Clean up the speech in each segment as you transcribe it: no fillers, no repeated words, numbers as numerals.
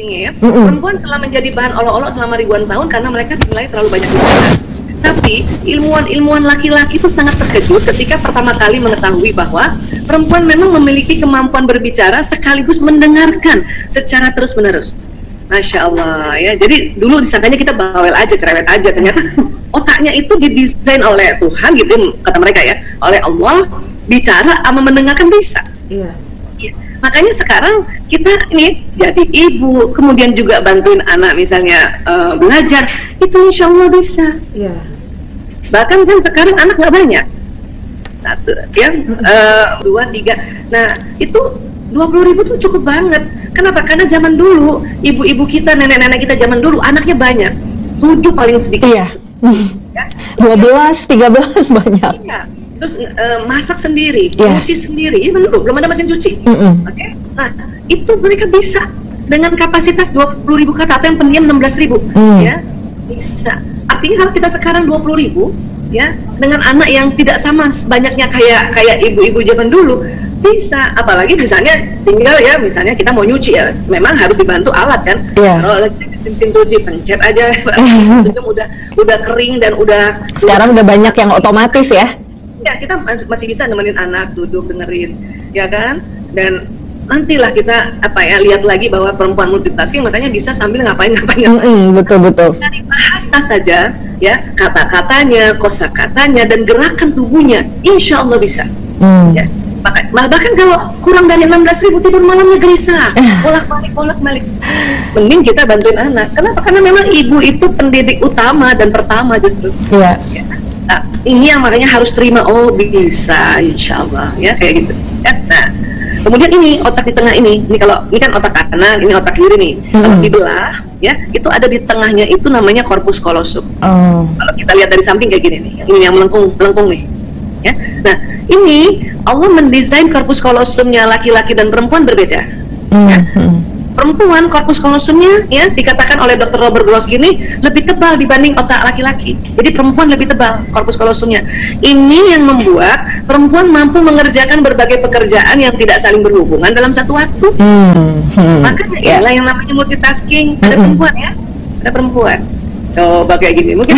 ya. Perempuan telah menjadi bahan olok-olok selama ribuan tahun karena mereka dinilai terlalu banyak bicara. Tapi ilmuwan laki-laki itu sangat terkejut ketika pertama kali mengetahui bahwa perempuan memang memiliki kemampuan berbicara sekaligus mendengarkan secara terus-menerus. Masya Allah ya. Jadi dulu disangkanya kita bawel aja, cerewet aja. Ternyata otaknya itu didesain oleh Tuhan gitu, kata mereka ya, oleh Allah, bicara sama mendengarkan bisa. Iya. Ya. Makanya sekarang kita ini jadi ibu, kemudian juga bantuin anak misalnya belajar, itu insya Allah bisa. Iya. Bahkan kan sekarang anak nggak banyak, 1, ya, 2, 3. Nah itu 20.000 tuh cukup banget. Kenapa? Karena zaman dulu ibu-ibu kita, nenek-nenek kita zaman dulu anaknya banyak, 7 paling sedikit. Iya. Ya? 12, 13 banyak. Iya. Terus masak sendiri, cuci sendiri, ya benar, belum ada mesin cuci. Oke. Nah, itu mereka bisa dengan kapasitas 20.000 kata atau yang pendiam 16.000, ya bisa. Artinya kalau kita sekarang 20.000, ya dengan anak yang tidak sama banyaknya kayak ibu-ibu zaman dulu bisa. Apalagi misalnya tinggal ya, misalnya kita mau nyuci ya, memang harus dibantu alat kan. Kalau lagi mesin cuci pencet aja, mesin cuci udah kering dan udah. Sekarang udah banyak yang otomatis ya. Ya, kita masih bisa nemenin anak duduk dengerin, ya kan? Dan nantilah kita lihat lagi bahwa perempuan multitasking, makanya bisa sambil ngapain. Betul. Dari bahasa saja, ya kata-katanya, kosakatanya, dan gerakan tubuhnya, insya Allah bisa. Ya. Bahkan kalau kurang dari 16.000 tidur malamnya gelisah, bolak-balik. Mending kita bantuin anak. Kenapa? Karena memang ibu itu pendidik utama dan pertama justru. Iya. Ya. Nah, ini yang makanya harus terima, oh bisa, insya Allah, ya kayak gitu. Ya. Nah, kemudian ini otak di tengah ini kalau ini kan otak kanan, ini otak kiri nih. Kalau dibelah, ya itu ada di tengahnya itu namanya corpus callosum. Kalau kita lihat dari samping kayak gini nih, ini yang melengkung nih. Ya, nah ini Allah mendesain corpus callosumnya laki-laki dan perempuan berbeda. Ya. Perempuan corpus callosumnya ya dikatakan oleh Dr. Robert Gross gini lebih tebal dibanding otak laki-laki. Jadi perempuan lebih tebal corpus callosumnya. Ini yang membuat perempuan mampu mengerjakan berbagai pekerjaan yang tidak saling berhubungan dalam satu waktu. Makanya inilah yang namanya multitasking. Ada perempuan ya, ada perempuan. Coba kayak gini, mungkin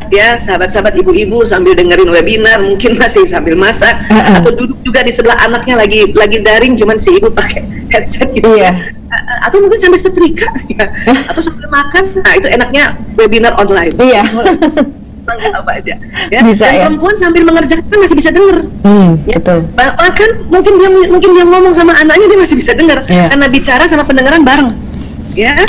ya sahabat-sahabat ibu-ibu sambil dengerin webinar, mungkin masih sambil masak atau duduk juga di sebelah anaknya lagi daring, cuman si ibu pakai headset gitu atau mungkin sambil setrika ya. Atau sambil makan. Nah itu enaknya webinar online. Apa aja ya. Bisa, dan perempuan sambil mengerjakan masih bisa dengar. Betul. Bahkan mungkin dia ngomong sama anaknya, dia masih bisa dengar karena bicara sama pendengaran bareng. Ya,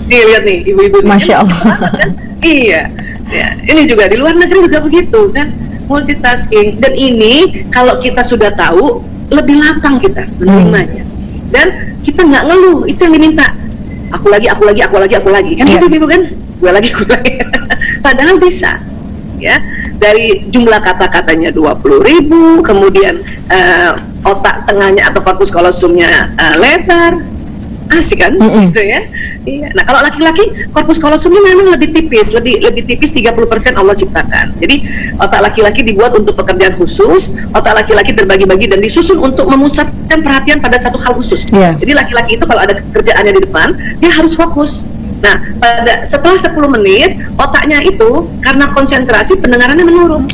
lihat nih ibu-ibu. Masya Allah. Kan? Iya, ya. Ini juga di luar negeri juga begitu kan, multitasking. Dan ini kalau kita sudah tahu, lebih lapang kita menerimanya. Dan kita nggak ngeluh, itu yang diminta. Aku lagi, kan itu ibu kan? Gue lagi. Padahal bisa, ya. Dari jumlah kata-katanya 20.000, kemudian otak tengahnya atau corpus callosumnya lebar. Asik kan, gitu ya. Iya. Nah kalau laki-laki corpus callosumnya memang lebih tipis 30% Allah ciptakan. Jadi otak laki-laki dibuat untuk pekerjaan khusus, otak laki-laki terbagi-bagi dan disusun untuk memusatkan perhatian pada satu hal khusus. Jadi laki-laki itu kalau ada kerjaannya di depan, dia harus fokus. Nah setelah 10 menit otaknya itu karena konsentrasi pendengarannya menurun.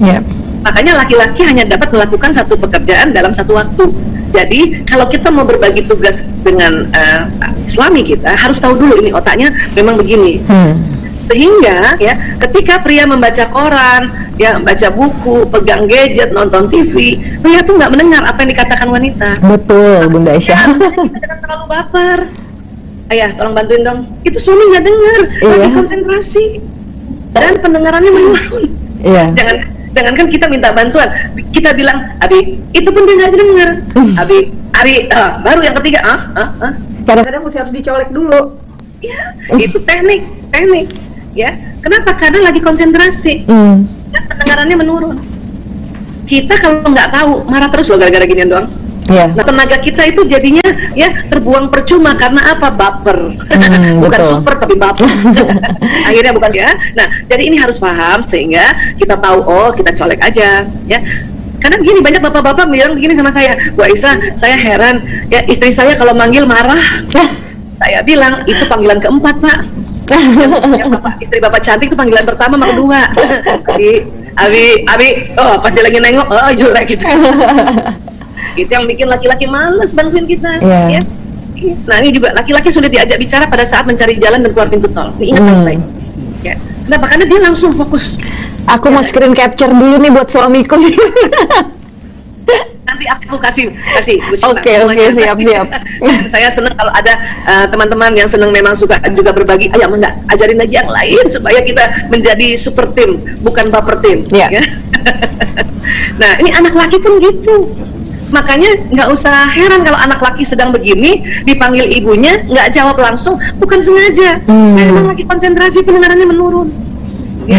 Makanya laki-laki hanya dapat melakukan satu pekerjaan dalam satu waktu. Jadi kalau kita mau berbagi tugas dengan suami kita, harus tahu dulu ini otaknya memang begini. Sehingga ya ketika pria membaca koran, ya baca buku, pegang gadget, nonton TV, pria tuh nggak mendengar apa yang dikatakan wanita. Betul, Bunda Aisyah. Kita terlalu baper. Ayah, tolong bantuin dong. Itu suami nggak dengar, lagi konsentrasi dan pendengarannya menurun. Jangankan kita minta bantuan, kita bilang, Abi, itu pun dia nggak dengar. Abi, Ari, baru yang ketiga, kadang-kadang mesti harus dicolek dulu. Ya, itu teknik, ya. Kenapa? Karena lagi konsentrasi dan pendengarannya menurun. Kita kalau nggak tahu, marah terus loh gara-gara ginian doang. Nah tenaga kita itu jadinya ya terbuang percuma karena apa? Baper. Bukan super tapi baper. Akhirnya bukan ya. Nah jadi ini harus paham sehingga kita tahu, oh kita colek aja ya. Karena begini, banyak bapak-bapak bilang begini sama saya, Bu Aisyah, saya heran ya, istri saya kalau manggil marah. Saya bilang itu panggilan keempat, Pak. Istri bapak cantik itu panggilan pertama sama kedua. Abi, oh pas dia lagi nengok, oh jelek gitu. Itu yang bikin laki-laki males bantuin kita. Ya. Nah ini juga laki-laki sulit diajak bicara pada saat mencari jalan dan keluar pintu tol. Ini ingat baik-baik. Ya. Kenapa? Karena dia langsung fokus. Aku mau screen capture dulu nih buat suamiku. Nanti aku kasih Oke, siap. Saya senang kalau ada teman-teman yang senang memang suka juga berbagi. Ayo enggak, ajarin lagi yang lain supaya kita menjadi super tim, bukan baper tim. Ya. Nah, ini anak laki pun gitu. Makanya nggak usah heran kalau anak laki sedang begini dipanggil ibunya nggak jawab langsung, bukan sengaja. Memang lagi konsentrasi pendengarannya menurun. Ya.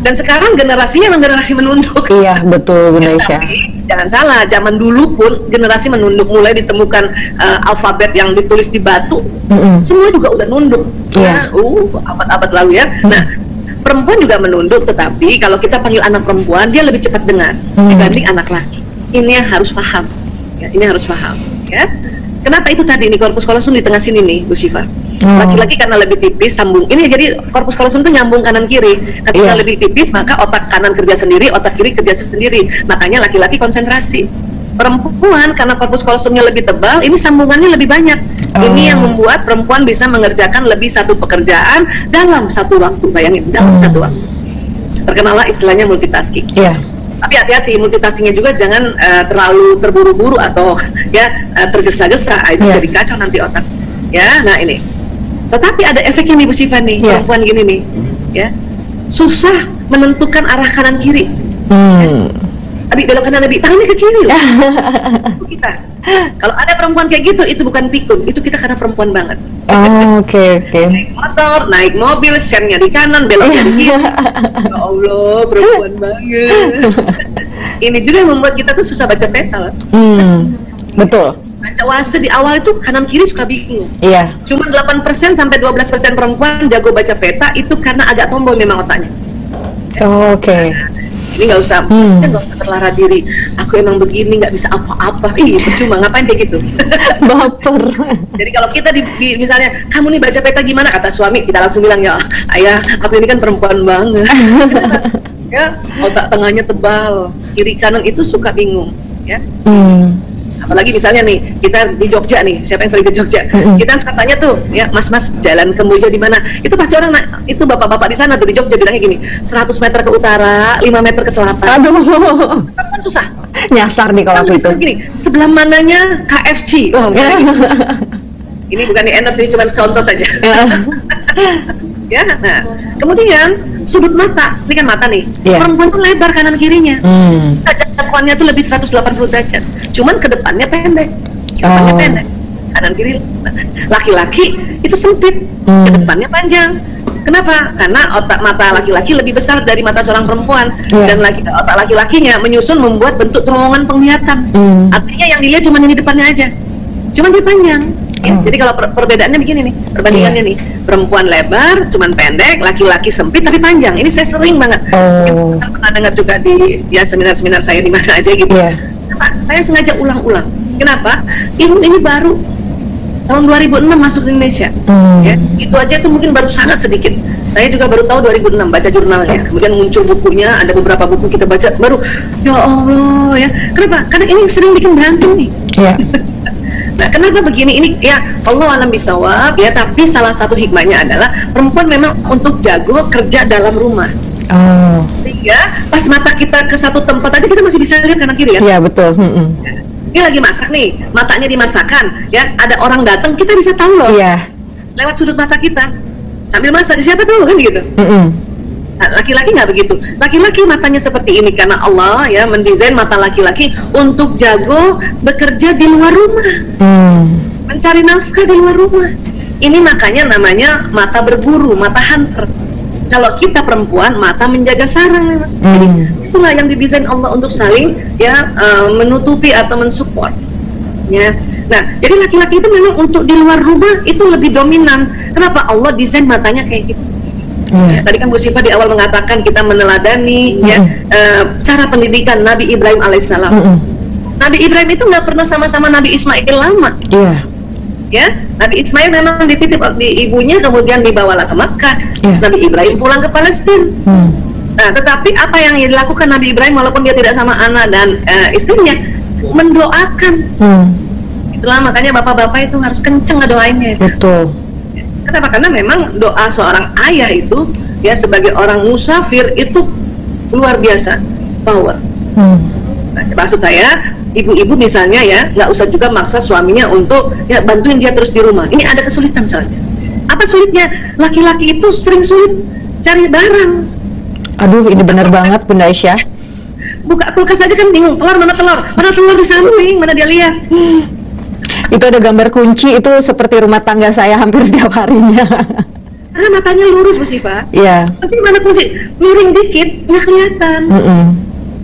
Dan sekarang generasinya memang generasi menunduk. Iya, betul, Bunda Aisyah. Tapi jangan salah, zaman dulu pun generasi menunduk, mulai ditemukan alfabet yang ditulis di batu, semua juga udah nunduk. Abad-abad lalu ya. Nah, perempuan juga menunduk, tetapi kalau kita panggil anak perempuan, dia lebih cepat dengar dibanding anak laki. Ini yang harus paham. Ya, ini harus paham. Ya. Kenapa itu tadi nih korpus kolosum di tengah sini nih, Bu Syifa? Laki-laki karena lebih tipis sambung. Ini jadi korpus kolosum itu nyambung kanan kiri. Ketika lebih tipis maka otak kanan kerja sendiri, otak kiri kerja sendiri. Makanya laki-laki konsentrasi. Perempuan karena korpus kolosumnya lebih tebal, ini sambungannya lebih banyak. Ini yang membuat perempuan bisa mengerjakan lebih satu pekerjaan dalam satu waktu. Bayangin, dalam satu waktu. Terkenallah istilahnya multitasking. Tapi hati-hati, multitaskingnya juga jangan terlalu terburu-buru atau tergesa-gesa, itu jadi kacau nanti otak. Ya, nah ini. Tetapi ada efeknya nih Bu Syifa nih, perempuan gini nih, ya susah menentukan arah kanan kiri. Abi belok kanan, Abi tangannya ke kiri loh. Itu kita. Kalau ada perempuan kayak gitu, itu bukan pikun, itu kita karena perempuan banget. Oke. Naik motor, naik mobil, sennya di kanan, beloknya di kiri. Ya Allah, perempuan banget. Ini juga yang membuat kita tuh susah baca peta. Betul. Baca wase di awal itu kanan kiri suka bingung. Iya. Cuma 8% sampai 12% perempuan jago baca peta itu karena agak tomboy memang otaknya. Oke. Ini nggak usah, maksudnya nggak usah terlara diri. Aku emang begini, nggak bisa apa-apa. Percuma, ngapain kayak gitu? Baper. Jadi kalau kita misalnya, kamu nih baca peta gimana? Kata suami, kita langsung bilang, ya ayah, aku ini kan perempuan banget. Ya, otak tengahnya tebal, kiri kanan itu suka bingung. Ya. Apalagi misalnya nih, kita di Jogja nih, siapa yang sering ke Jogja? Kita katanya tuh, ya mas jalan ke Moja di mana? Itu pasti orang, itu bapak-bapak di sana tuh di Jogja bilangnya gini, 100 meter ke utara, 5 meter ke selatan. Aduh, kan susah. Nyasar nih kalau aku itu. Gini, sebelah mananya KFC? Oh, ini bukan di endorse, ini cuma contoh saja. Ya, nah, kemudian sudut mata, ini kan mata nih, perempuan tuh lebar kanan kirinya, jangkauannya tuh lebih 180 derajat, cuman ke depannya pendek, kanan kiri. Laki-laki itu sempit, ke depannya panjang. Kenapa? Karena otak mata laki-laki lebih besar dari mata seorang perempuan, dan otak laki-lakinya menyusun membuat bentuk terowongan penglihatan. Artinya yang dilihat cuma yang di depannya aja, cuma dia panjang. Ya, jadi kalau perbedaannya begini nih, perbandingannya nih, perempuan lebar, cuman pendek, laki-laki sempit tapi panjang. Ini saya sering banget. Kan pernah dengar juga di seminar-seminar saya di mana aja gitu. Kenapa? Saya sengaja ulang-ulang. Kenapa? Ilmu ini baru tahun 2006 masuk ke Indonesia. Ya, itu aja tuh mungkin baru sangat sedikit. Saya juga baru tahu 2006 baca jurnalnya. Kemudian muncul bukunya, ada beberapa buku kita baca baru. Ya Allah ya. Kenapa? Karena ini sering bikin berantem nih. Nah, kenapa begini? Ini ya Allah alam bisawab ya, tapi salah satu hikmahnya adalah perempuan memang untuk jago kerja dalam rumah. Sehingga pas mata kita ke satu tempat aja kita masih bisa lihat kanan kiri ya. Iya, betul. Ini lagi masak nih, matanya dimasakkan ya, ada orang datang kita bisa tahu loh. Lewat sudut mata kita. Sambil masak, siapa tuh kan gitu. Nah, laki-laki nggak begitu. Laki-laki matanya seperti ini karena Allah ya mendesain mata laki-laki untuk jago bekerja di luar rumah, mencari nafkah di luar rumah. Ini makanya namanya mata berburu, mata hunter. Kalau kita perempuan, mata menjaga sarang. Jadi itulah yang didesain Allah untuk saling ya menutupi atau mensupport. Ya. Nah, jadi laki-laki itu memang untuk di luar rumah itu lebih dominan. Kenapa? Allah desain matanya kayak gitu. Ya, tadi kan Bu Syifa di awal mengatakan kita meneladani cara pendidikan Nabi Ibrahim alaihissalam. Nabi Ibrahim itu nggak pernah sama-sama Nabi Ismail lama. Ya, Nabi Ismail memang dititip di ibunya, kemudian dibawalah ke Makkah. Nabi Ibrahim pulang ke Palestina. Nah, tetapi apa yang dilakukan Nabi Ibrahim walaupun dia tidak sama anak dan istrinya, mendoakan. Itulah makanya bapak-bapak itu harus kenceng ngedoainnya. Betul. Kenapa? Karena memang doa seorang ayah itu ya sebagai orang musafir itu luar biasa power. Nah, maksud saya ibu-ibu misalnya ya nggak usah juga maksa suaminya untuk ya bantuin dia terus di rumah. Ini ada kesulitan soalnya. Apa sulitnya? Laki-laki itu sering sulit cari barang. Aduh, ini benar banget Bunda Aisyah. Buka kulkas aja kan bingung, telur mana telur di samping, mana dia lihat. Itu ada gambar kunci, itu seperti rumah tangga saya hampir setiap harinya. Karena matanya lurus Bu Syifa. Iya. Kunci mana kunci? Miring dikit nggak kelihatan.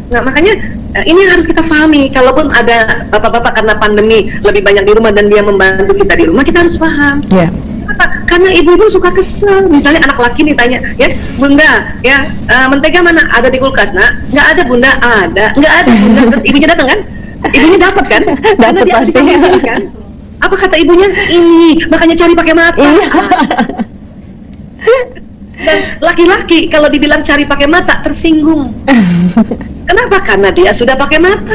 Nah makanya ini yang harus kita pahami. Kalaupun ada bapak-bapak karena pandemi lebih banyak di rumah dan dia membantu kita di rumah, kita harus paham. Kenapa? Karena ibu-ibu suka kesel. Misalnya anak laki ditanya, ya Bunda, ya mentega mana? Ada di kulkas. Nah, nggak ada Bunda, ada. Nggak ada Bunda. Terus ibunya datang kan? Ibunya dapat kan? Karena dia pasti kan? Apa kata ibunya? Ini, makanya cari pakai mata. Dan laki-laki kalau dibilang cari pakai mata tersinggung. Kenapa? Karena dia sudah pakai mata.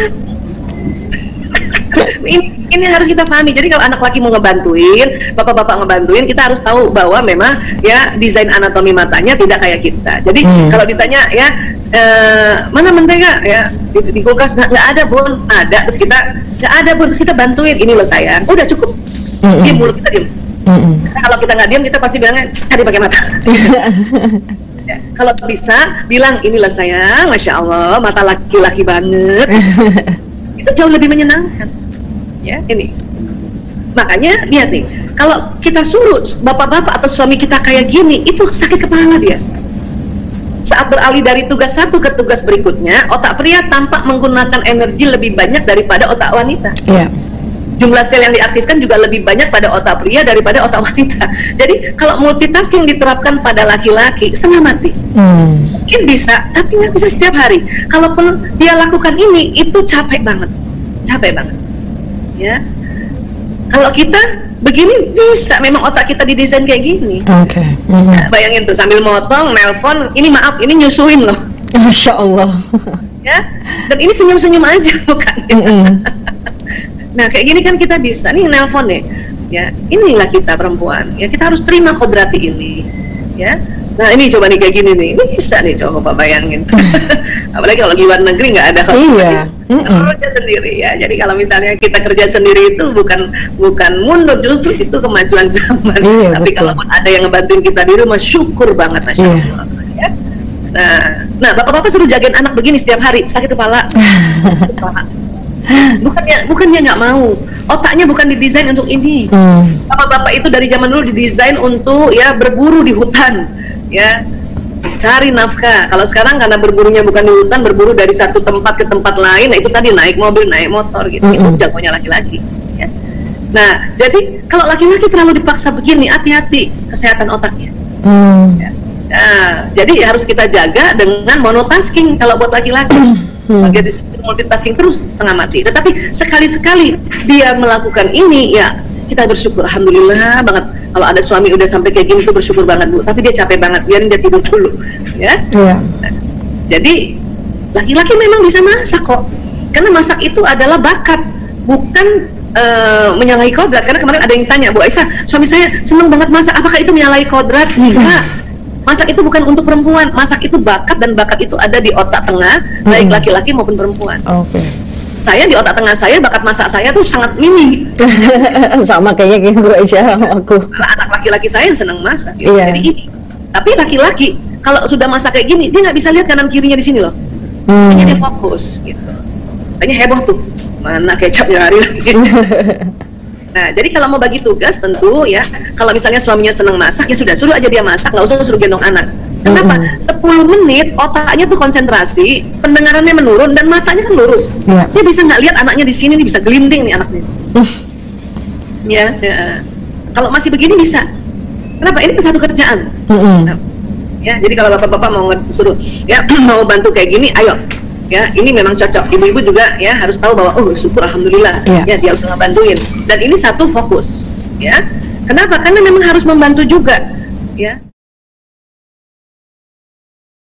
Ini harus kita pahami. Jadi kalau anak laki mau ngebantuin, bapak-bapak ngebantuin, kita harus tahu bahwa memang ya desain anatomi matanya tidak kayak kita. Jadi kalau ditanya ya mana mentega ya di kulkas, nggak ada Bun, ada. Terus kita nggak ada Bun, terus kita bantuin. Ini loh sayang, udah cukup. Diam mulut kita diam. Karena kalau kita nggak diam, kita pasti bilangnya cari pakai mata. Ya, kalau bisa bilang inilah sayang, masya Allah mata laki-laki banget. Itu jauh lebih menyenangkan. Ya ini. Makanya lihat nih, kalau kita suruh bapak-bapak atau suami kita kayak gini, itu sakit kepala dia. Saat beralih dari tugas satu ke tugas berikutnya, otak pria tampak menggunakan energi lebih banyak daripada otak wanita. Jumlah sel yang diaktifkan juga lebih banyak pada otak pria daripada otak wanita. Jadi kalau multitasking diterapkan pada laki-laki, setengah mati. Mungkin bisa, tapi nggak bisa setiap hari. Kalaupun dia lakukan ini, itu capek banget. Ya. Kalau kita begini bisa, memang otak kita didesain kayak gini. Ya, bayangin tuh sambil motong, nelpon, ini maaf, ini nyusuin loh. Masya Allah. Ya, dan ini senyum-senyum aja bukannya. Nah kayak gini kan kita bisa nih nelpon nih, ya inilah kita perempuan, ya kita harus terima kodrati ini, ya. Nah ini coba nih kayak gini nih, ini bisa nih coba bayangin. Apalagi kalau di luar negeri nggak ada kerja sendiri ya. Jadi kalau misalnya kita kerja sendiri itu bukan mundur, justru itu kemajuan zaman. Tapi kalaupun ada yang ngebantuin kita di rumah, syukur banget masya Allah. Ya. Nah bapak-bapak suruh jagain anak begini setiap hari, sakit kepala. Bukannya nggak mau, otaknya bukan didesain untuk ini. Bapak-bapak itu dari zaman dulu didesain untuk ya berburu di hutan, ya cari nafkah. Kalau sekarang karena berburunya bukan di hutan, berburu dari satu tempat ke tempat lain, nah itu tadi naik mobil, naik motor gitu. Itu jagonya laki-laki. Ya. Nah, jadi kalau laki-laki terlalu dipaksa begini, hati-hati kesehatan otaknya. Ya. Nah, jadi harus kita jaga dengan monotasking kalau buat laki-laki. Dia disuruh multitasking terus setengah mati. Tetapi sekali-sekali dia melakukan ini, ya kita bersyukur, alhamdulillah banget. Kalau ada suami udah sampai kayak gini tuh bersyukur banget Bu. Tapi dia capek banget, biarin dia tidur dulu, ya. Nah, jadi laki-laki memang bisa masak kok. Karena masak itu adalah bakat, bukan menyalahi kodrat. Karena kemarin ada yang tanya, Bu Aisyah, suami saya seneng banget masak, apakah itu menyalahi kodrat? Enggak. Masak itu bukan untuk perempuan, masak itu bakat, dan bakat itu ada di otak tengah, baik laki-laki maupun perempuan. Saya di otak tengah saya, bakat masak saya tuh sangat minim. Sama kayaknya Bu Aisyah sama aku. Anak laki-laki saya yang senang masak gitu. Jadi ini. Tapi laki-laki kalau sudah masak kayak gini, dia nggak bisa lihat kanan kirinya di sini loh. Jadi dia fokus gitu. Tanya heboh tuh, mana kecapnya hari lagi. Nah, jadi kalau mau bagi tugas tentu ya, kalau misalnya suaminya senang masak, ya sudah, suruh aja dia masak, nggak usah suruh gendong anak. Kenapa? 10 menit otaknya tuh konsentrasi, pendengarannya menurun, dan matanya kan lurus. Dia bisa nggak lihat anaknya di sini nih, bisa gelinding nih anaknya. Ya. Kalau masih begini bisa. Kenapa? Ini kan satu kerjaan. Nah, ya, jadi kalau bapak-bapak mau suruh, ya mau bantu kayak gini, ayo. Ya, ini memang cocok. Ibu-ibu juga ya harus tahu bahwa syukur alhamdulillah ya dia udah ngebantuin. Dan ini satu fokus. ya. Kenapa? Karena memang harus membantu juga, ya.